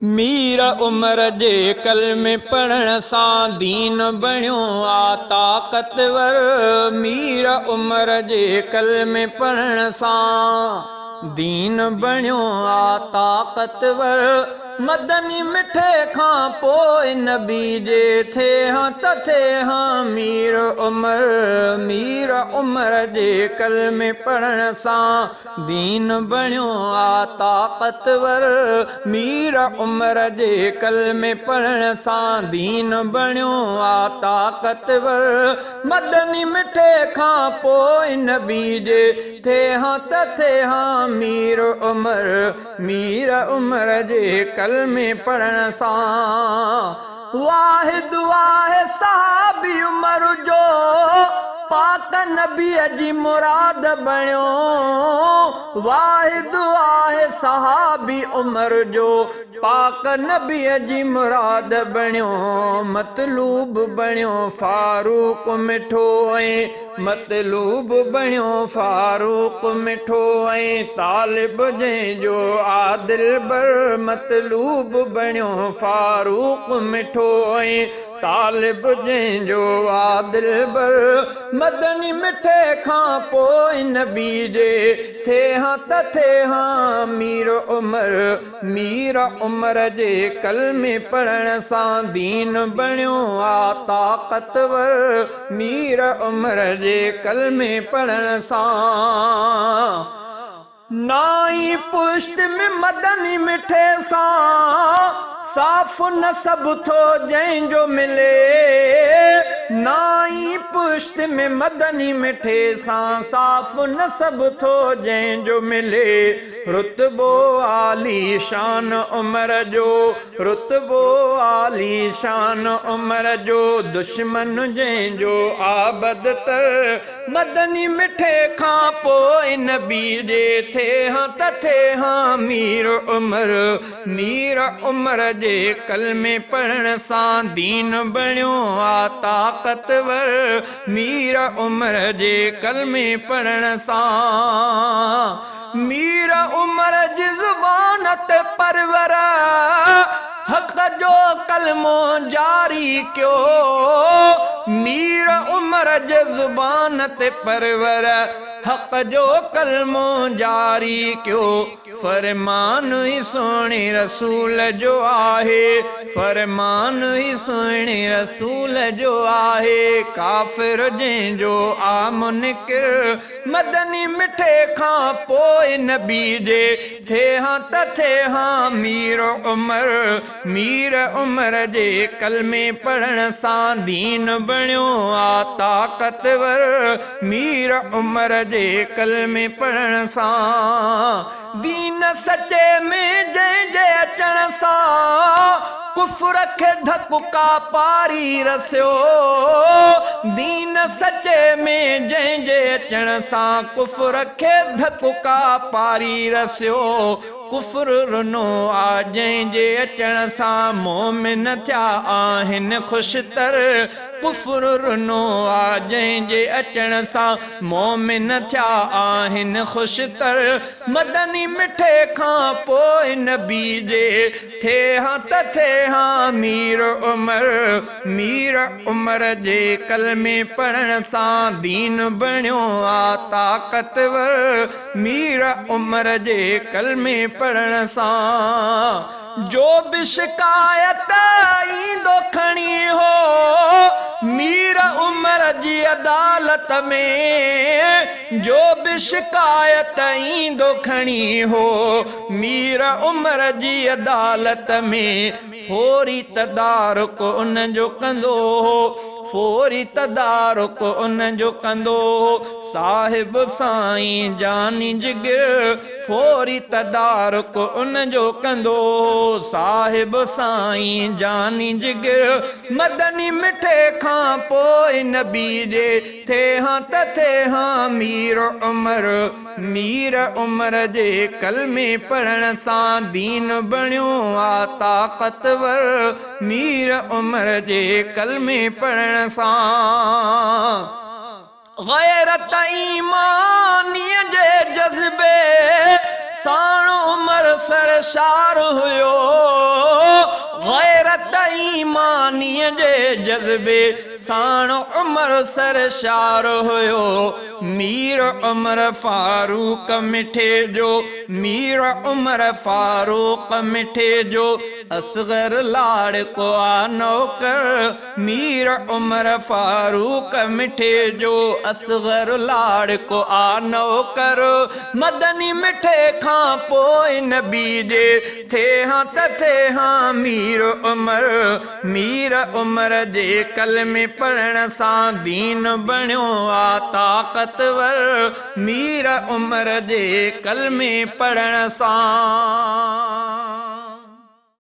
मीर उमर जे कलमे पढ़ण सां दीन बणियो आ ताक़तवर। मीर उमर जे कलमे पढ़ण सां दीन बणियो आ ताक़तवर। मदनी मिठे खां पोइ नबी जे थे हां त थे हां मीर उमर। मीर उमर जे कलमे पढ़ण सां दीन बणियो आ ताक़तवर। मीर उमर जे कलमे पढ़ण सां दीन बणियो आ ताक़तवर। मदनी मिठे खां पोइ नबी जे थे हां त थे हां मीर उमर। मीर उमर जे कलमे पढ़ण सां वाहिद वाहे सहाबी उमर जो पाक नबीअ जी मुराद बणियो। वाहिद वाहे सहाबी उमर जो पाक नबीअ जी मुराद बणियो। मतलूब बणियो फारूक मिठो ऐं मतलूब बणियो फारूक मिठो ऐं तालिब जंहिंजो आदिल बर। मतलूब बणियो फारूक मिठो ऐं तालिब जंहिंजो आदिल बर। मदनी मिठे खां पोइ नबी जे थे हां त थे हां मीर उमर। मीर उमर जे कलमे पढ़ण सां दीन बणियो आ ताक़तवर। मीर उमर जे कलमे पढ़ण सां नाई पुश्त में मदनी मिठे सां साफ़ नसब थो जंहिंजो मिले। नाई पुश्त में मदनी मिठे सां साफ़ नसब थो जंहिंजो मिले। रुतबो आली शान उमर जो रुतबो आली शान उमर जो दुश्मन जंहिंजो आबद तर। मदनी मिठे खां पोइ नबी जे थे हां त थे हां मीर उमर। मीर उमर जे कलमे पढ़ण सां दीन बणियो आ ताक़तवर। मीर उमर जे कलमे पढ़ण सां मीर उमर जी ज़ुबान ते परवर हक़ जो कलमो जारी कयो। मीर उमर जे ज़ुबान ते परवर हक़ जो कलमो जारी कयो। फरमान ही सोणे रसूल जो आहे। फरमान ही सोणे रसूल जो आहे। काफ़िर जंहिंजो आ मुनकिर। मदनी मिठे खां पोइ नबी जे थे हां त थे हां मीर उमर। मीर उमर जे कलमे पढ़ण सां दीन बणियो आ ताक़तवर। मीर उमर जे कलमे पढ़ण सां दीन सचे में जंहिंजे अचण सां कुफर खे धकुका पारी रसियो। दीन सचे में जंहिंजे अचण सां कुफर खे धकुका पारी रसियो। कुफर रुनो आ जंहिंजे अचण सां मोमिन थिया आहिनि ख़ुशतर। कुफर रुनो आ जंहिंजे अचण सां मोमिन थिया आहिनि ख़ुशतर। मदनी मिठे खां पोइ नबी जे थे हां त थे हां मीर उमर। मीर उमर जे कलमे पढ़ण सां दीन बणियो आ ताक़तवर। मीर उमर जे कलमे पढ़ण सां जो बि शिकायत ईंदो खणी हो मीर उमर जी अदालत में। जो बि शिकायत ईंदो खणी हो मीर उमर जी अदालत में। फौरी तदारुक उन जो कंदो हो। फौरी तदारुक उन जो कंदो हो। साहिब साईं जानी जिगर फौरी तदारुक उन जो कंदो हो। साहिब साईं जानी जिगर मदनी मिठे खां पोइ नबी जे थे हां त थे हां मीर उमर। मीर उमर जे कलमे पढ़ण सां दीन बणियो आ ताक़तवर। मीर उमर जे कलमे पढ़ण सां गैरत ईमानीअ जे जज़्बे साण उमर सरशार हुयो, गैरत ईमानीअ जे जज़्बे साण उमर सरशार हुयो। मीर उमर फारूक मिठे जो, मीर उमर फारूक मिठे जो, असगर लाड़को आ नौकर। मीर उमर फारूक मिठे जो, असगर लाड़को आ नौकर। मदनी मिठे खां पोइ नबी जे थे हाँ त थे हाँ मीर उमर। मीर उमर जे कलमे पढ़ण सां दीन बणियो आ ताक़तवर। मीर उमर जे कलमे पढ़ण सां